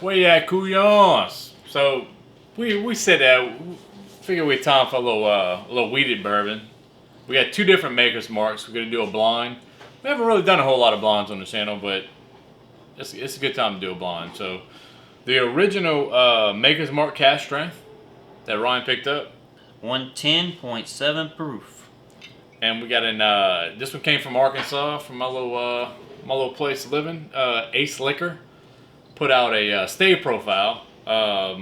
Where you at, Couyons? So we said that figure we time for a little weeded bourbon. We got two different makers marks. We're gonna do a blind. We haven't really done a whole lot of blinds on the channel, but it's a good time to do a blind. So the original Maker's Mark cash strength that Ryan picked up, 110.7 proof. and we got an this one came from Arkansas, from my little place living. Ace Liquor put out a Stave profile at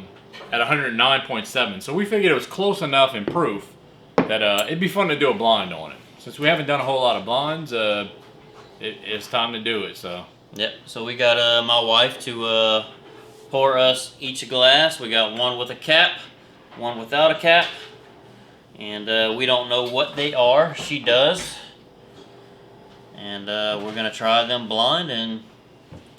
109.7. So we figured it was close enough in proof that it'd be fun to do a blind on it. Since we haven't done a whole lot of blinds, it's time to do it. So. Yep. So we got my wife to pour us each a glass. We got one with a cap, one without a cap, and we don't know what they are. She does, and we're gonna try them blind and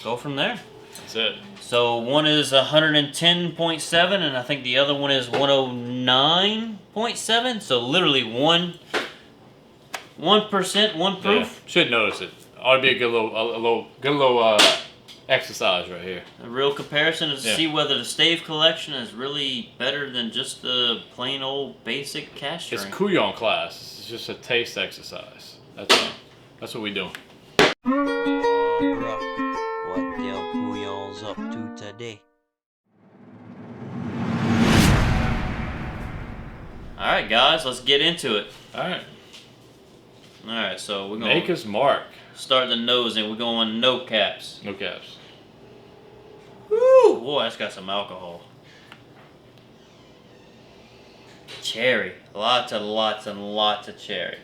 go from there. That's it. So one is 110.7, and I think the other one is 109.7. So literally 1%, 1 proof. Yeah, should notice it. Ought to be a good little exercise right here. A real comparison is to Yeah. see whether the Stave collection is really better than just the plain old basic cash It's drink. Couyons class. It's just a taste exercise. That's all. That's what we do. Bruh, what the Couyons up to today? Alright guys, let's get into it. All Alright, so we're right. going Maker's Mark. to start the nose and we're going no caps. No caps. Woo! Boy, that's got some alcohol. Cherry. Lots and lots and lots of cherry.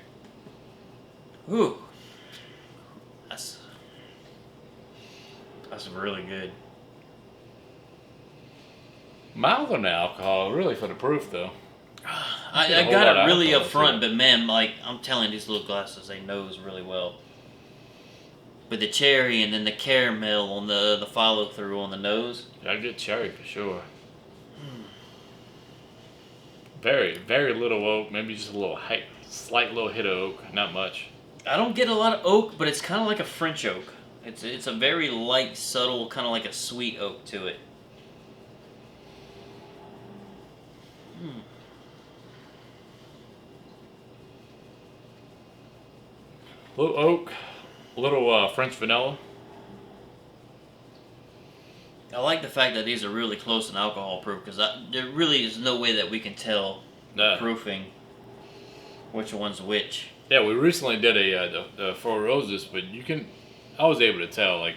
Ooh. That's really good. Mild on the alcohol, really for the proof though. I Get a whole got lot it of really up alcohol, front, too. but man, like, I'm telling you, these little glasses, they nose really well. With the cherry and then the caramel on the follow through on the nose. I get cherry for sure. Very, very little oak. Maybe just a little slight little hit of oak. Not much. I don't get a lot of oak, but it's kind of like a French oak. It's a very light, subtle, kind of like a sweet oak to it. Little oak, little French vanilla. I like the fact that these are really close in alcohol proof, because there really is no way that we can tell proofing which one's which. Yeah, we recently did the Four Roses, but I was able to tell, like,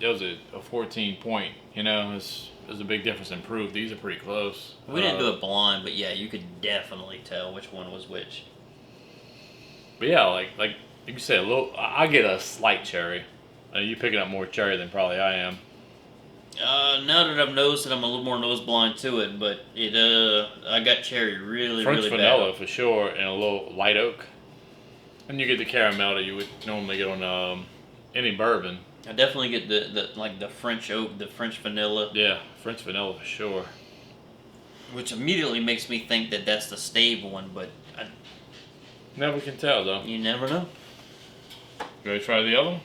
there was a 14 point, there's a big difference in proof. These are pretty close. We didn't do it blind, but yeah, you could definitely tell which one was which. But yeah, like you said, I get a slight cherry. You picking up more cherry than probably I am. Now that I've noticed that I'm a little more nose blind to it, but I got cherry really, French really vanilla bad. for sure, and a little light oak. And you get the caramel that you would normally get on any bourbon. I definitely get the French oak, the French vanilla. Yeah, French vanilla for sure. Which immediately makes me think that that's the Stave one, but Never can tell though. you never know. You ready to try the other one?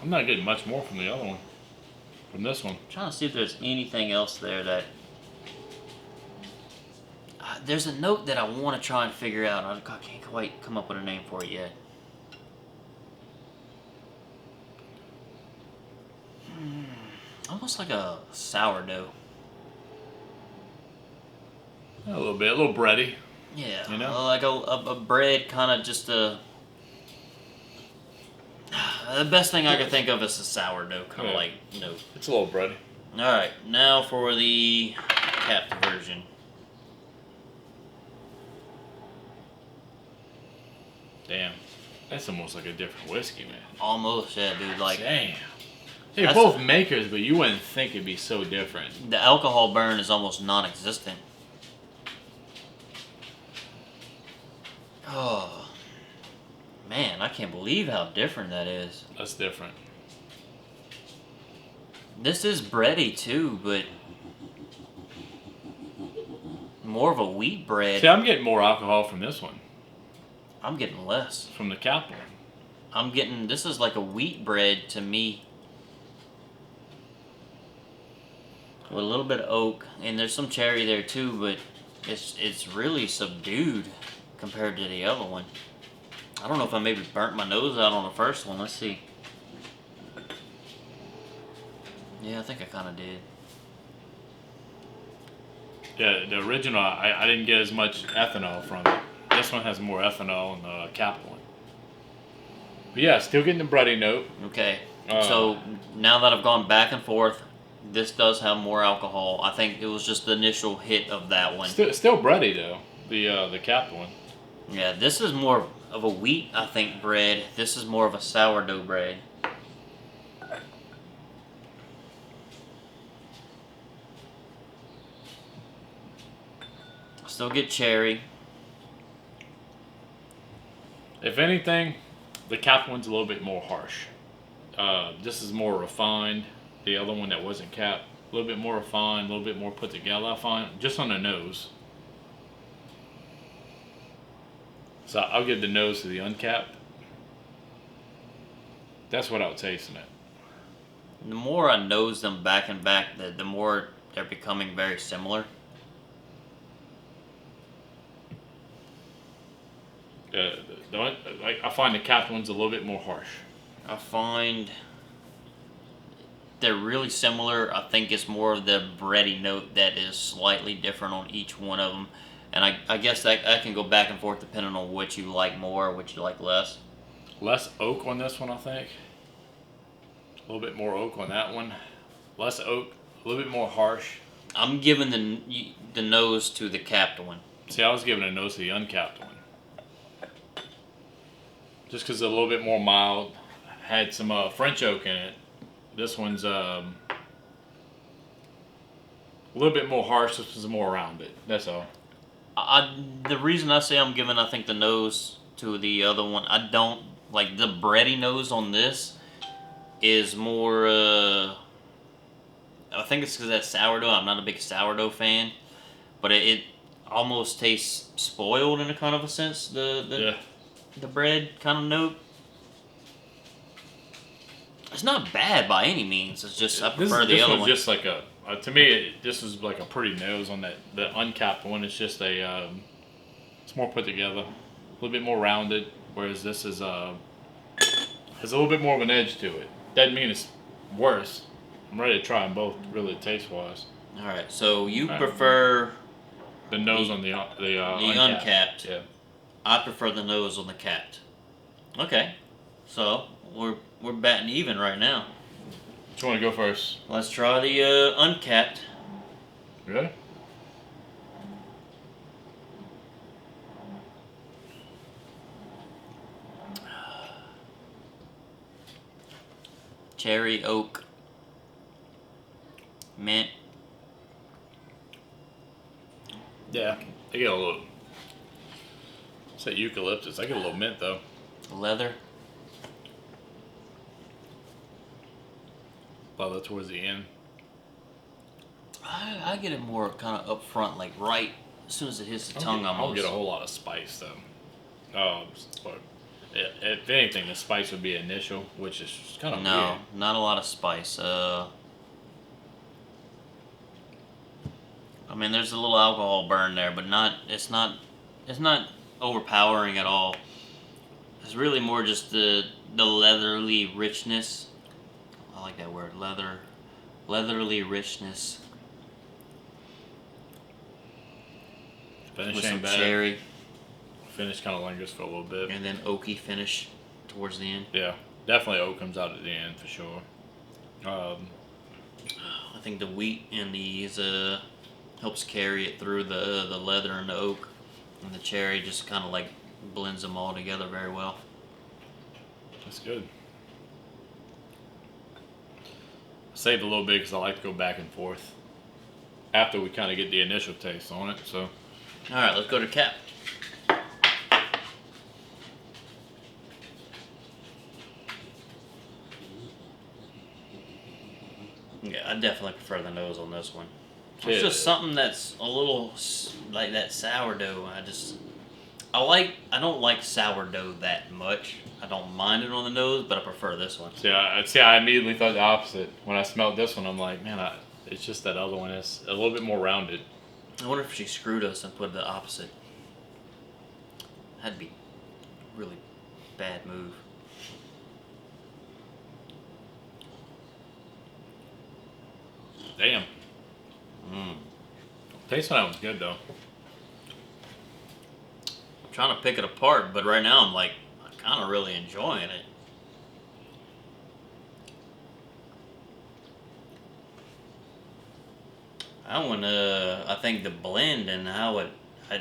I'm not getting much more from the other one. From this one. I'm trying to see if there's anything else there that... there's a note that I want to try and figure out. I can't quite come up with a name for it yet. Almost like a sourdough. A little bit, a little bready. Yeah, You know? like a bread, kind of just a... The best thing I could think of is a sourdough, kind of like, It's a little bready. Alright, now for the capped version. Damn. That's almost like a different whiskey, man. Almost, yeah, dude. Like, Damn. They're both makers, but you wouldn't think it'd be so different. the alcohol burn is almost non-existent. Oh, man, I can't believe how different that is. That's different. This is bready too, but more of a wheat bread. See, I'm getting more alcohol from this one. I'm getting less. From the cap one. I'm getting, this is like a wheat bread to me. with a little bit of oak, and there's some cherry there too, but it's really subdued compared to the other one. I don't know if I maybe burnt my nose out on the first one. Let's see. Yeah, I think I kind of did. Yeah, the original, I didn't get as much ethanol from it. This one has more ethanol than the capped one. But yeah, still getting the bready note. Okay, so now that I've gone back and forth, this does have more alcohol. I think it was just the initial hit of that one. Still bready though, the capped one. Yeah, this is more of a wheat, I think, bread. This is more of a sourdough bread. Still get cherry. If anything, the capped one's a little bit more harsh. This is more refined. The other one that wasn't capped, a little bit more refined, a little bit more put together, I find, just on the nose. So I'll give the nose to the uncapped. That's what I'll taste in it. The more I nose them back and back, the more they're becoming very similar. I find the capped one's a little bit more harsh. I find they're really similar. I think it's more of the bready note that is slightly different on each one of them. And I guess that I can go back and forth depending on which you like more or which you like less. Less oak on this one, I think. A little bit more oak on that one. Less oak, a little bit more harsh. I'm giving the nose to the capped one. See, I was giving a nose to the uncapped one. Just because it's a little bit more mild. Had some French oak in it. This one's a little bit more harsh. This one's more rounded. That's all. The reason I say I'm giving, I think, the nose to the other one, I don't like the bready nose on this is more. I think it's because that sourdough. I'm not a big sourdough fan, but it almost tastes spoiled in a kind of a sense. The bread kind of note. It's not bad by any means. It's just I prefer the other one. Just like to me, this is like a pretty nose on that. The uncapped one is just a. It's more put together, a little bit more rounded. Whereas this is has a little bit more of an edge to it. Doesn't mean it's worse. I'm ready to try them both, really taste wise. All right, so you prefer the nose on the uncapped. Yeah. I prefer the nose on the capped. Okay, so we're batting even right now. Do you want to go first? Let's try the uncapped. Really? Cherry, oak, mint. Yeah, I get a little. Say eucalyptus. I get a little mint though. Leather. Leather towards the end. I get it more kind of up front, like right as soon as it hits the tongue. I don't get a whole lot of spice though. But if anything, the spice would be initial, which is kind of weird. Not a lot of spice. I mean, there's a little alcohol burn there, but it's not overpowering at all. It's really more just the leathery richness. I like that word, leathery richness. Finish with some ain't bad. cherry. Finish kind of lingers for a little bit. And then oaky finish towards the end. Yeah, definitely oak comes out at the end for sure. I think the wheat in these helps carry it through the leather and the oak, and the cherry just kind of like blends them all together very well. That's good. I saved a little bit because I like to go back and forth after we kind of get the initial taste on it. So, all right, let's go to cap. Yeah, I definitely prefer the nose on this one. It's just something that's a little like that sourdough. I don't like sourdough that much. I don't mind it on the nose, but I prefer this one. I immediately thought the opposite. When I smelled this one, I'm like, man, It's just that other one is a little bit more rounded. I wonder if she screwed us and put the opposite. That'd be a really bad move. Damn. Taste on that one's good though. I'm trying to pick it apart, but right now I'm kind of really enjoying it. That one, I think the blend and how it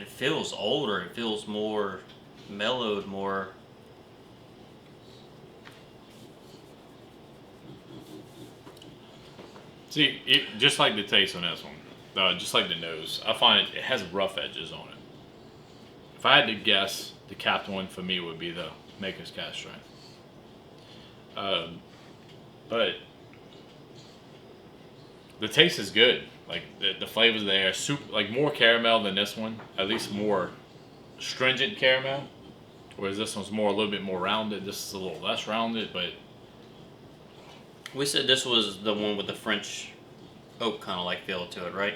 feels older. It feels more mellowed, more. See, just like the taste on this one, just like the nose, I find it has rough edges on it. If I had to guess, the capped one for me would be the Maker's Cask Strength. But the taste is good. Like the flavors there, like more caramel than this one. At least more stringent caramel. Whereas this one's a little bit more rounded. This is a little less rounded, but We said this was the one with the French oak kind of like feel to it, right?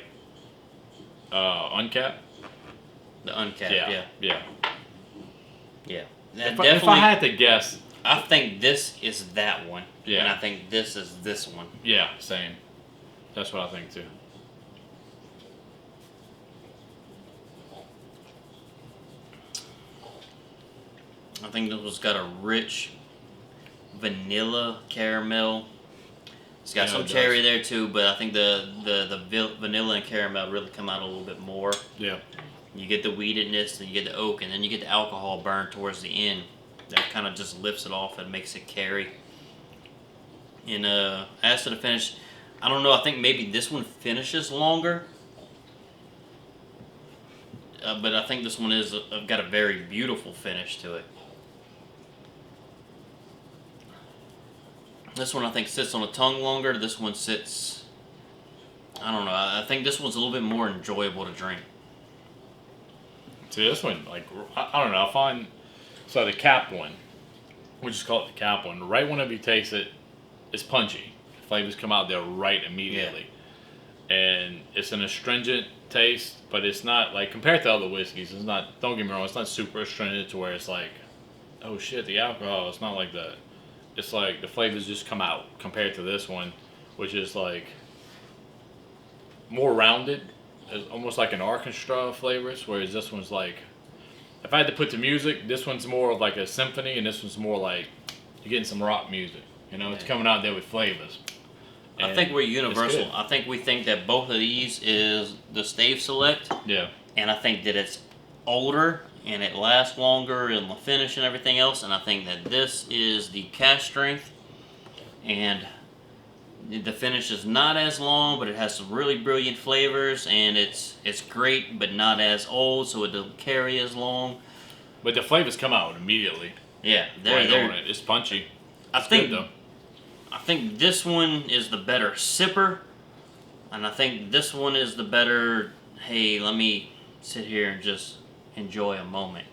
uncapped. The uncapped, Yeah. yeah. If I had to guess, I think this is that one. Yeah. And I think this is this one. yeah, same. That's what I think too. I think this one's got a rich vanilla caramel. It's got some cherry there too, but I think the vanilla and caramel really come out a little bit more. Yeah. You get the weededness, and you get the oak, and then you get the alcohol burn towards the end. That kind of just lifts it off and makes it carry. And as to the finish, I don't know. I think maybe this one finishes longer. But I think this one is got a very beautiful finish to it. This one I think sits on the tongue longer. This one sits, I don't know. I think this one's a little bit more enjoyable to drink. See, this one, like, I don't know. I find, so the capped one, we just call it the cap one. Right whenever you taste it, it's punchy. Flavors come out there right immediately. Yeah. And it's an astringent taste, but it's not, like, compared to other whiskeys, it's not, don't get me wrong, it's not super astringent to where it's like, oh shit, the alcohol, it's not like that. It's like the flavors just come out compared to this one, which is like more rounded. It's almost like an orchestra flavors, whereas this one's like, if I had to put the music, this one's more of like a symphony, and this one's more like you're getting some rock music. You know, it's coming out there with flavors. I think we're universal. I think we think that both of these is the Stave Select. Yeah. And I think that it's older and it lasts longer and the finish and everything else. And I think that this is the Cask Strength, and the finish is not as long, but it has some really brilliant flavors, and it's great, but not as old, so it doesn't carry as long. But the flavors come out immediately. Yeah, it's punchy. I think this one is the better sipper, and I think this one is the better, hey, let me sit here and just enjoy a moment.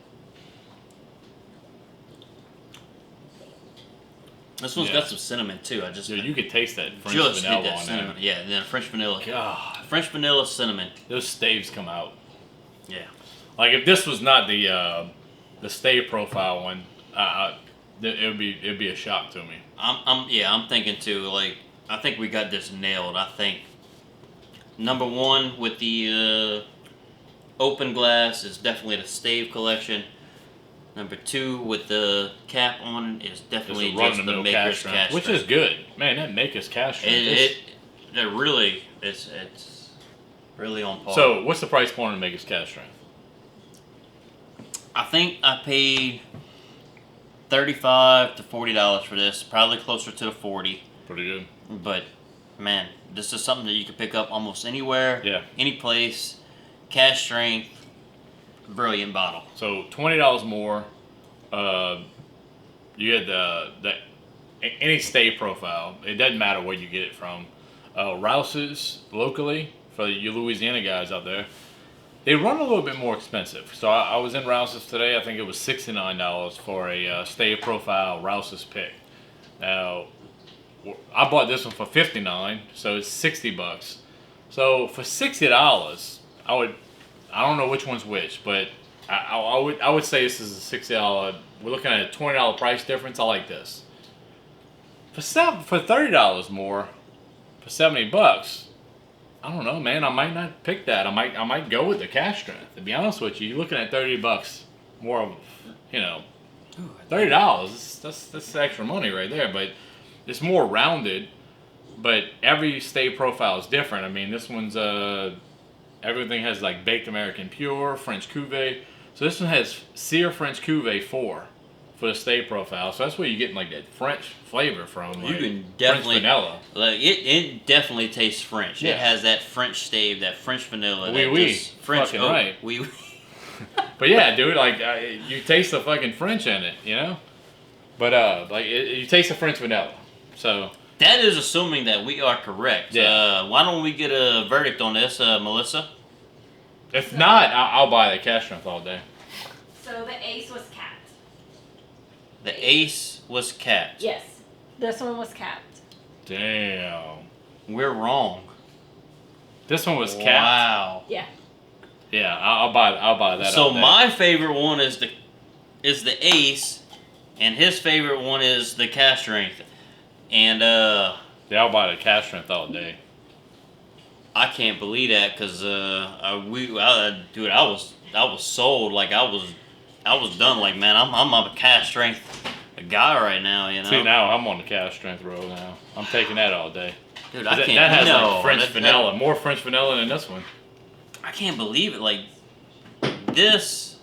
This one's got some cinnamon too. You could taste that French vanilla that on cinnamon. there. Yeah, and then French vanilla. God. French vanilla cinnamon. Those staves come out. Yeah. Like if this was not the stave profile one, it'd be a shock to me. I'm thinking too. Like I think we got this nailed. I think number one with the open glass is definitely the Stave collection. Number two with the cap on is definitely just the Maker's Cask Strength, which is good, man. That Maker's Cask Strength. It's really on par. So what's the price point on Maker's Cask Strength? I think I paid $35 to $40 for this. Probably closer to the $40. Pretty good. But man, this is something that you can pick up almost anywhere. Yeah. Any place. Cask Strength. Brilliant bottle. So $20 more. You get the any stave profile. It doesn't matter where you get it from. Rouse's locally for you Louisiana guys out there. They run a little bit more expensive. So I was in Rouse's today. I think it was $69 for a stave profile Rouse's pick. Now I bought this one for $59, so it's $60. So for $60, I don't know which one's which, but I would say this is a $60. We're looking at a $20 price difference. I like this. For $30 more, for $70, I don't know, man. I might not pick that. I might go with the cash strength. To be honest with you, you're looking at $30 more of, you know, $30. That's extra money right there. But it's more rounded. But every Stave profile is different. I mean, this one's everything has like baked American pure, French cuvee. So this one has Sear French cuvee 4 for the Stave profile. So that's where you're getting like that French flavor from. You like can definitely French vanilla. Like it definitely tastes French. Yeah. It has that French Stave, that French vanilla, Oui, that oui. just French Fucking oak. right. Oui, oui. But yeah, dude, like you taste the fucking French in it, you know. But you taste the French vanilla. So That is assuming that we are correct. Yeah. Why don't we get a verdict on this, Melissa? if not, I'll buy the cash strength all day. So the ace was capped. The ace was capped. Yes. This one was capped. Damn. We're wrong. This one was capped. Wow. Yeah. Yeah, I'll buy that. So all day. my favorite one is the ace, and his favorite one is the cash strength. And yeah, I'll buy the cash strength all day. I can't believe that because dude, I was sold. Like I was done. Like, man, I'm a cash strength guy right now. You know. See, now I'm on the cash strength roll now. I'm taking that all day. Dude, I can't. That has no, like French that- vanilla, more French vanilla than this one. I can't believe it. Like this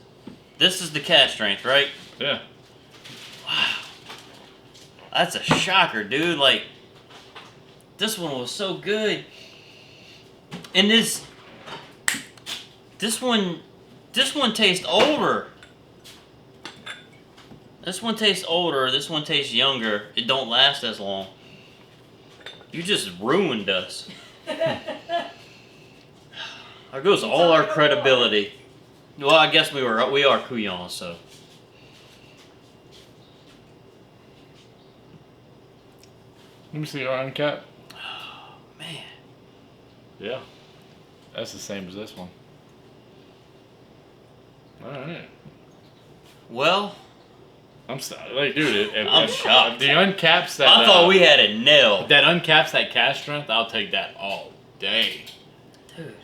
is the cash strength, right? Yeah. Wow. That's a shocker, dude. Like this one was so good. And this one tastes older. This one tastes older. This one tastes younger. It don't last as long. You just ruined us. There goes all our credibility. Well, I guess we are Couyons, so. Let me see your uncap. Oh, man. Yeah. That's the same as this one. All right. Well, Like, dude, I'm shocked. The uncaps that I thought we had it nailed. that uncaps that cash strength. I'll take that all day. Dude.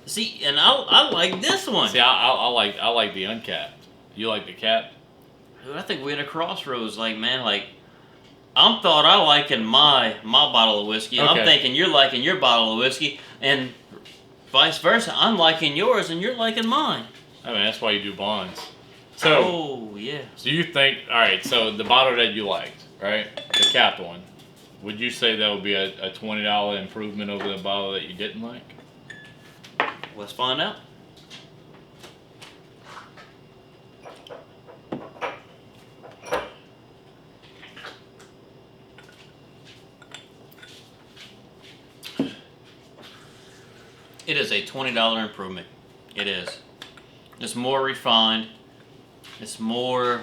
See, and I like this one. See, I like the uncapped. You like the cap? Dude, I think we had a crossroads. Like, man, like, I liking my bottle of whiskey, and I'm Okay. thinking you're liking your bottle of whiskey, and vice versa. I'm liking yours, and you're liking mine. I mean, that's why you do bonds. So, Oh, yeah. do you think? All right. So the bottle that you liked, right? The capped one. Would you say that would be a $20 improvement over the bottle that you didn't like? Let's find out. It is a $20 improvement. It is. It's more refined. It's more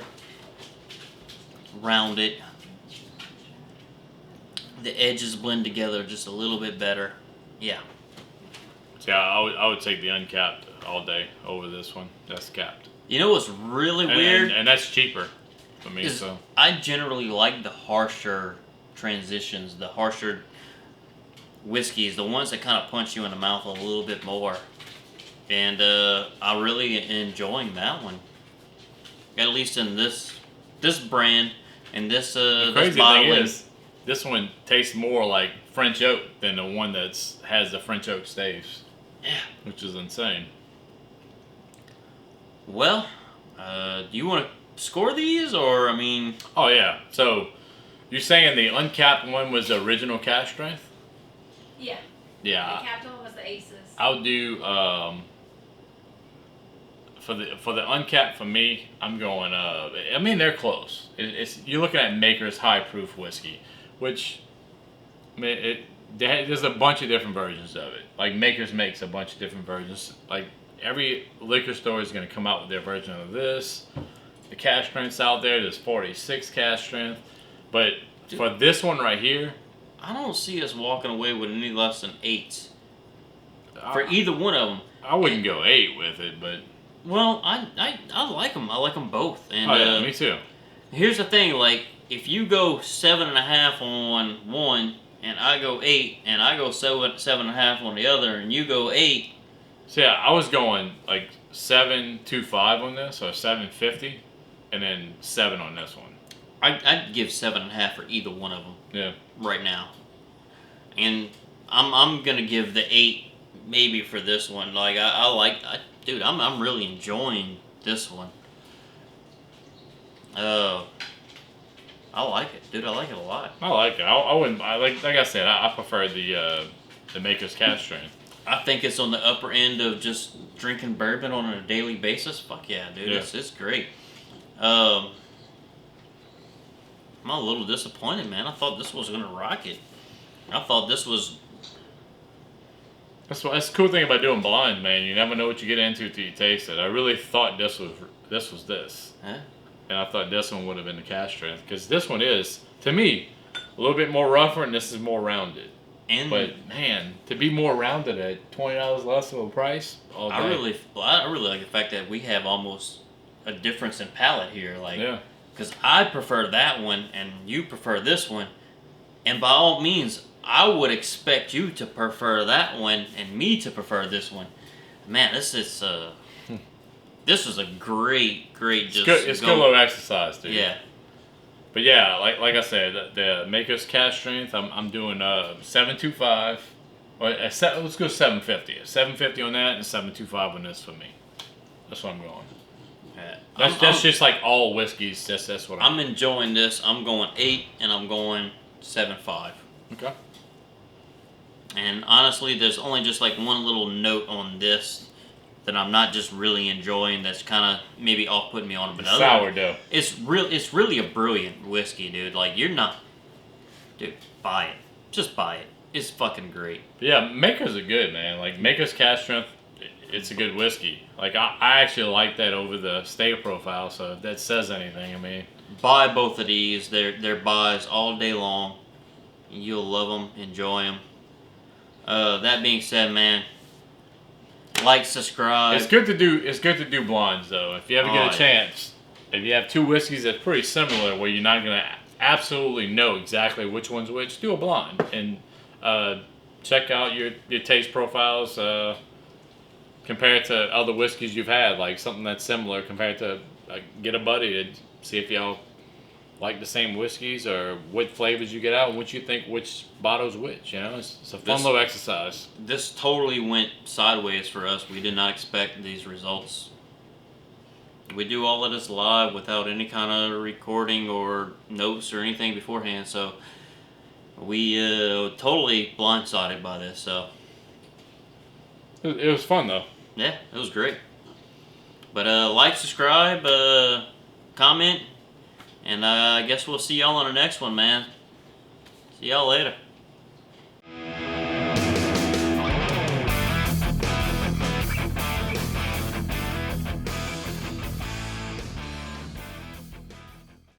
rounded. The edges blend together just a little bit better. Yeah. See, I would take the uncapped all day over this one. That's capped. You know what's really weird? And that's cheaper for me. Is So I generally like the harsher transitions, the harsher whiskeys, the ones that kind of punch you in the mouth a little bit more. And I really enjoying that one. At least in this brand and this the this crazy thing bottling. is, this one tastes more like French oak than the one has the French oak staves. Yeah. Which is insane. Well, do you want to score these, or I mean? Oh yeah. So you're saying the uncapped one was the original cash strength? Yeah. Yeah. The capped one was the aces. I'll do for the uncapped for me. I'm going. I mean they're close. It's you're looking at Maker's high proof whiskey, which I mean there's a bunch of different versions of it. Like Maker's makes a bunch of different versions. Like every liquor store is going to come out with their version of this. The cash strength's out there. There's 46 cash strength, but for this one right here, I don't see us walking away with any less than 8s for either one of them. I wouldn't go 8 with it, but Well, I like them. I like them both. And oh yeah, me too. here's the thing: like, if you go 7.5 on one, and I go 8, and I go 7.5 on the other, and you go 8. So yeah, I was going like 7.25 on this, or 7.50, and then 7 on this one. I'd give 7.5 for either one of them. Yeah. Right now, and I'm gonna give the 8 maybe for this one. Like dude, I'm really enjoying this one. I like it, dude. I like it a lot. I like it. I wouldn't. Like I said, I prefer the Maker's Cask Strength. I think it's on the upper end of just drinking bourbon on a daily basis. Fuck yeah, dude. Yeah. It's great. I'm a little disappointed, man. I thought this was gonna rock it. I thought this was. That's the cool thing about doing blind, man. You never know what you get into till you taste it. I really thought this was this, Huh? and I thought this one would have been the Cask Strength, because this one is, to me, a little bit more rougher, and this is more rounded. And But man, to be more rounded at $20 less of a price, all day. I really like the fact that we have almost a difference in palate here. Like, Yeah. because I prefer that one and you prefer this one, and by all means, I would expect you to prefer that one and me to prefer this one. Man, this is a great It's good. It's good little exercise, dude. Yeah. But yeah, like I said, the Maker's Cask Strength, I'm doing 7.25. Well, let's go 7.50. 7.50 on that and 7.25 on this for me. That's what I'm going. Yeah. That's just like all whiskeys. That's what I'm enjoying this. I'm going 8 and I'm going 7.5. Okay. And honestly, there's only just like one little note on this that I'm not just really enjoying. That's kind of maybe off-putting me on. But Sourdough. It's really a brilliant whiskey, dude. Like, you're not, dude. Buy it. Just buy it. It's fucking great. Yeah, Makers are good, man. Like Maker's Cask Strength, it's a good whiskey. Like I actually like that over the Stave profile. So if that says anything, I mean, Buy both of these. They're buys all day long. You'll love them. Enjoy them. That being said, man, like, subscribe. it's good to do blinds though. If you ever get a chance, if you have two whiskeys that's pretty similar, where you're not gonna absolutely know exactly which one's which, do a blind and check out your taste profiles compared to other whiskeys you've had, like something that's similar compared to get a buddy to see if y'all like the same whiskeys or what flavors you get out and what you think which bottle's which. You know, it's a fun little exercise. This totally went sideways for us. We did not expect these results. We do all of this live without any kind of recording or notes or anything beforehand, so we totally blindsided by this. So It was fun though. yeah, it was great. But like, subscribe, comment, and I guess we'll see y'all on the next one, man. See y'all later.